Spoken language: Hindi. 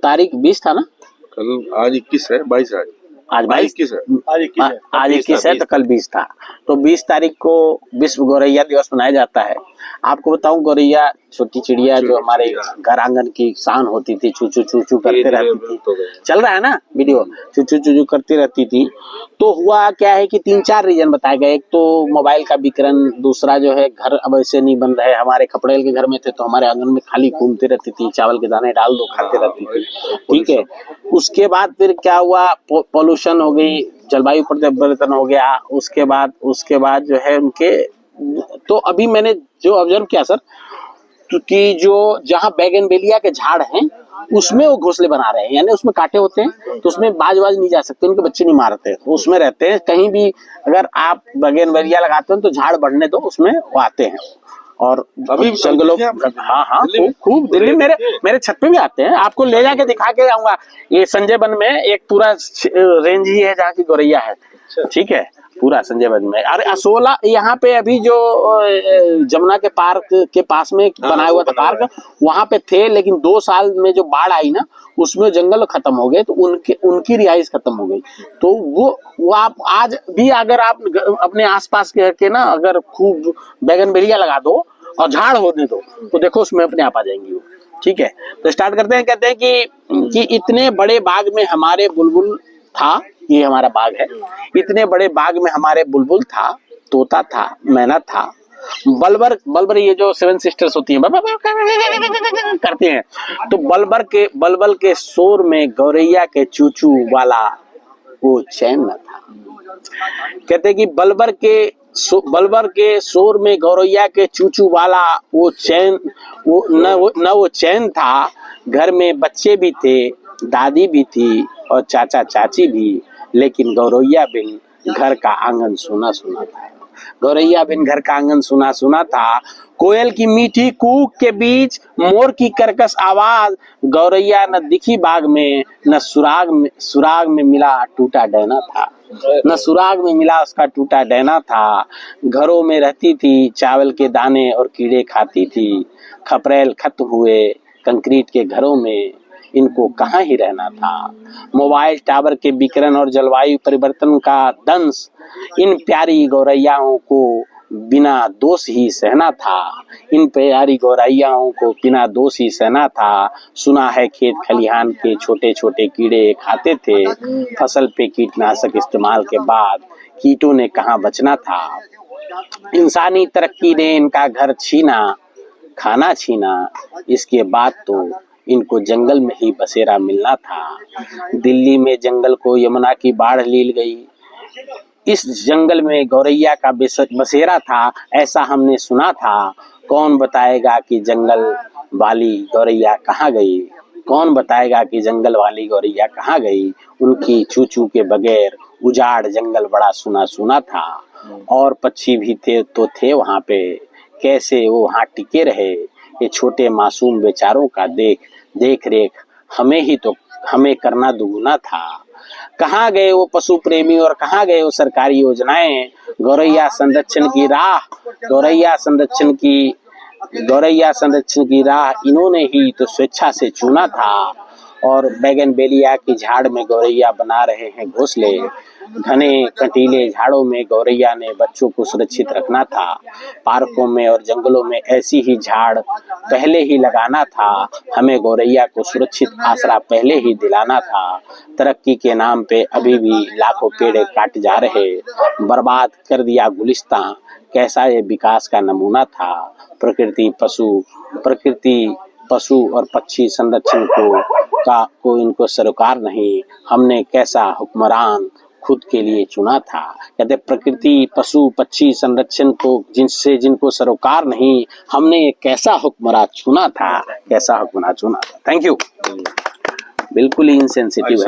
तारीख 20 था ना? कल आज 21 है, 22 है आज 22 21 है। आज 21 है तो कल 20 था। तो 20 तारीख को विश्व गौरैया दिवस मनाया जाता है। आपको बताऊं, गौरैया छोटी चिड़िया जो हमारे घर आंगन की शान होती थी, चू चू चू चू करते रहती थी। चल रहा है ना वीडियो? चू चू चू चू करती रहती थी। तो हुआ क्या है कि 3-4 रीजन बताए गए। एक तो मोबाइल का विकिरण, दूसरा जो है घर अब ऐसे नहीं बन रहे। हमारे खपड़ेल के घर में थे तो हमारे आंगन में खाली घूमती रहती थी, चावल के दाने डाल दो खाते रहती थी, ठीक है। उसके बाद फिर क्या हुआ, पॉल्यूशन हो गई, जलवायु परिवर्तन हो गया। उसके बाद जो है उनके, तो अभी मैंने जो ऑब्जर्व किया सर, कि जो जहाँ बैगनवेलिया के झाड़ हैं उसमें वो घोंसले बना रहे हैं, यानी उसमें कांटे होते हैं तो उसमें बाज नहीं जा सकते, उनके बच्चे नहीं मारते, उसमें रहते हैं। कहीं भी अगर आप बैगनवेलिया लगाते हो तो झाड़ बढ़ने दो, उसमें वो आते हैं। और अभी जंगलों, हाँ खूब दिल्ली मेरे छत पे भी आते हैं। आपको ले जाके दिखा के आऊंगा। ये संजय वन में एक पूरा रेंज ही है जहाँ की गौरैया है, ठीक है, पूरा संजय वन में। अरे असोला यहाँ पे अभी जो जमुना के पार्क के पास में बनाया हुआ था पार्क, वहां पे थे, लेकिन 2 साल में जो बाढ़ आई ना उसमें जंगल खत्म हो गए, तो उनकी रिहाइश खत्म हो गई। तो वो आप आज भी अगर आप अपने आसपास के ना अगर खूब बैगनवेलिया लगा दो और झाड़ होने दो तो देखो उसमें अपने आप आ जाएंगी वो, ठीक है। तो स्टार्ट करते हैं। कहते हैं कि इतने बड़े बाग में हमारे बुलबुल था, ये हमारा बाग है, इतने बड़े बाग में हमारे बुलबुल था, तोता था, मैना था, बलबर ये जो 7 सिस्टर्स होती हैं करती हैं, तो बलबल के शोर में गौरैया के चूचू वाला वो चैन न था। कहते कि बलबर के शोर में गौरैया के चूचू वाला वो चैन, वो चैन था। घर में बच्चे भी थे, दादी भी थी और चाचा चाची भी, लेकिन गौरैया बिन घर का आंगन सुना सुना था। गौरैया बिन घर का आंगन सुना सुना था। कोयल की मीठी कूक के बीच मोर की कर्कश आवाज, गौरैया न दिखी बाग में, न सुराग में मिला टूटा डैना था, न सुराग में मिला उसका टूटा डैना था। घरों में रहती थी, चावल के दाने और कीड़े खाती थी। खपरेल खत्म हुए कंक्रीट के घरों में, इनको कहाँ ही रहना था। मोबाइल टावर के विकिरण और जलवायु परिवर्तन का दंश इन प्यारी गौरैयाओं को बिना दोष ही सहना था। इन प्यारी गौरैयाओं को बिना दोष ही सहना था। सुना है खेत खलिहान के छोटे छोटे कीड़े खाते थे, फसल पे कीटनाशक इस्तेमाल के बाद कीटों ने कहाँ बचना था। इंसानी तरक्की ने इनका घर छीना, खाना छीना, इसके बाद तो इनको जंगल में ही बसेरा मिलना था। दिल्ली में जंगल को यमुना की बाढ़ लील गई, इस जंगल में गौरैया का बसेरा था, ऐसा हमने सुना था। कौन बताएगा कि जंगल वाली गौरैया कहाँ गई? कौन बताएगा कि जंगल वाली गौरैया कहाँ गई? उनकी चूचू के बगैर उजाड़ जंगल बड़ा सुना सुना था। और पक्षी भी थे वहाँ पे, कैसे वो वहाँ टिके रहे? ये छोटे मासूम बेचारों का देख रेख हमें करना दुगुना था। कहाँ गए वो पशु प्रेमी और कहाँ गए वो सरकारी योजनाएं? गौरैया संरक्षण की राह इन्होंने ही तो स्वेच्छा से चुना था। और बैगनवेलिया की झाड़ में गौरैया बना रहे हैं घोंसले। घने कंटीले झाड़ों में गौरैया ने बच्चों को सुरक्षित रखना था। पार्कों में और जंगलों में ऐसी ही झाड़ पहले ही लगाना था। हमें गौरैया को सुरक्षित आसरा पहले ही दिलाना था। तरक्की के नाम पे अभी भी लाखों पेड़ काट जा रहे, बर्बाद कर दिया गुलिस्तां, कैसा ये विकास का नमूना था। प्रकृति पशु और पक्षी संरक्षण को इनको सरोकार नहीं, हमने कैसा हुक्मरान खुद के लिए चुना था। कहते प्रकृति पशु पक्षी संरक्षण को जिनको सरोकार नहीं, हमने ये कैसा हुक्मरान चुना था, कैसा हुक्मरान चुना था। Thank you. बिल्कुल ही इनसेंसिटिव है।